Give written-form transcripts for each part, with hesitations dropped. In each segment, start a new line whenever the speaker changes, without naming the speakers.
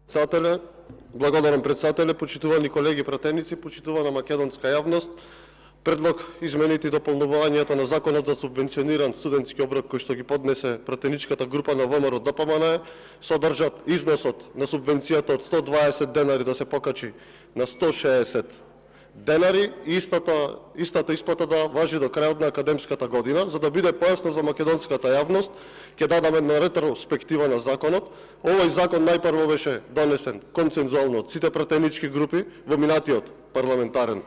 Председателе, благодарам председателе, почитувани колеги пратеници, почитувана македонска јавност. Предлог измените и дополнувањата на Законот за субвенциониран студентски оброк кој што ги поднесе пратеничката група на ВМРО ДПМН содржат износот на субвенцијата од 120 денари да се покачи на 160 денари и истата исплата да важи до крајот на академската година. За да биде појасно за македонската јавност, ќе дадам една ретроспектива на законот. Овој закон најпрво беше донесен консензуално од сите пратенички групи во минатиот парламентарен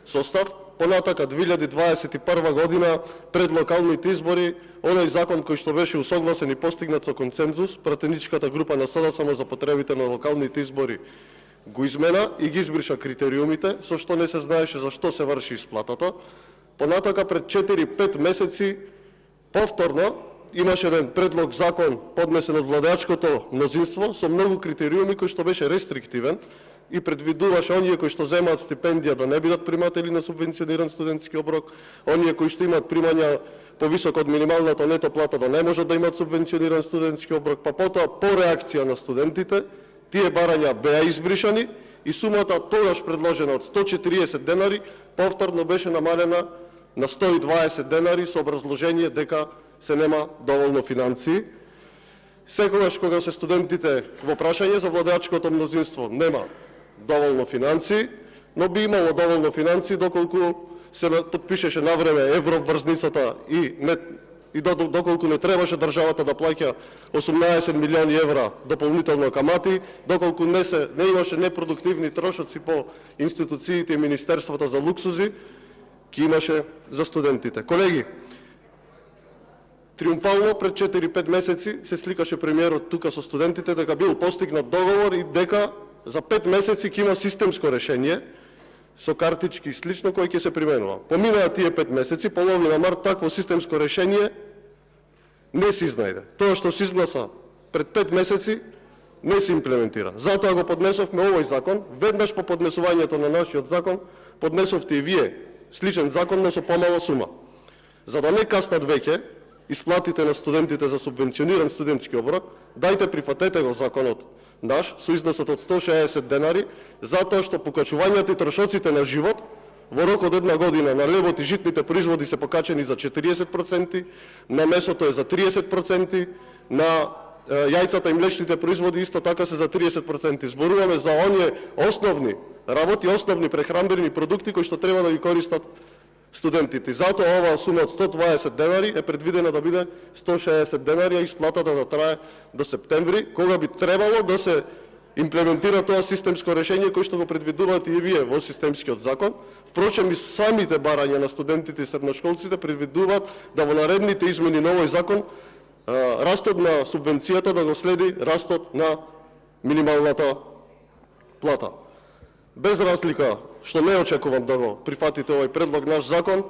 состав. Понатака 2021 година пред локалните избори, оној закон кој што беше усогласен и постигнат со консензус, пратеничката група на СДСМ за потребите на локалните избори го измена и ги избриша критериумите, со што не се знаеше за што се врши исплатата. Понатака пред 4-5 месеци повторно имаше еден предлог закон поднесен од владеачкото мнозинство со многу критериуми кој што беше рестриктивен и предвидуваше оние кои што земаат стипендија да не бидат приматели на субвенциониран студентски оброк, оние кои што имаат примања повисоко од минималната нето плата да не можат да имаат субвенциониран студентски оброк, па потоа по реакција на студентите тие барања беа избришани и сумата тогаш предложена од 140 денари повторно беше намалена на 120 денари со образложение дека се нема доволно финансии. Секогаш кога се студентите во прашање за владеачкото мнозинство нема доволно финансии, но би имало доволно финансии доколку се подпишеше навреме евроврзницата и доколку не требаше државата да плаќа 18 милиони евра дополнително камати, доколку не имаше непродуктивни трошоци по институциите и министерствата за луксузи, ки имаше за студентите. Колеги, триумфално пред 4-5 месеци се сликаше премиерот тука со студентите дека бил постигнат договор и дека за 5 месеци ќе има системско решение со картички и слично кој ќе се применува. Поминаа тие 5 месеци, половина март такво системско решение не се изнајде. Тоа што се изгласа пред 5 месеци не се имплементира. Затоа го поднесовме овој закон. Веднаш по поднесувањето на нашиот закон поднесовте и вие сличен закон, но со помала сума. За да не каснат веќе исплатите на студентите за субвенциониран студентски оброк, дајте прифатете го законот наш со износот од 160 денари, затоа што покачувањата и трошоците на живот во рок од една година на лебот и житните производи се покачени за 40%, на месото е за 30%, на јајцата и млечните производи исто така се за 30%. Зборуваме за оние основни работи, основни прехранбени продукти кои што треба да ги користат студентите. Затоа оваа сума од 120 денари е предвидена да биде 160 денари, а исплатата да трае до септември, кога би требало да се имплементира тоа системско решение кој што го предвидуваат и вие во системскиот закон. Впрочем, и самите барања на студентите и средношколците предвидуваат да во наредните измени на овој закон растот на субвенцијата да го следи растот на минималната плата. Без разлика што не очекувам да го прифатите овој предлог наш закон,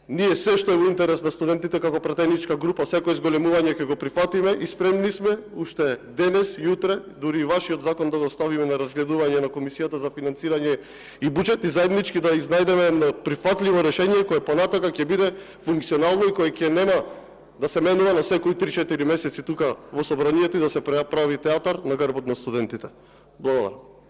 ние се што е во интерес на студентите како пратеничка група, секој зголемување ќе го прифатиме и спремни сме уште денес, јутре, дури и вашиот закон да го ставиме на разгледување на Комисијата за финансирање и буџет и заеднички да изнајдеме едно прифатливо решение кое понатака ќе биде функционално и кое ќе нема да се менува на секои 3-4 месеци тука во собранието и да се прави театар на грбот на студентите. Благодарам.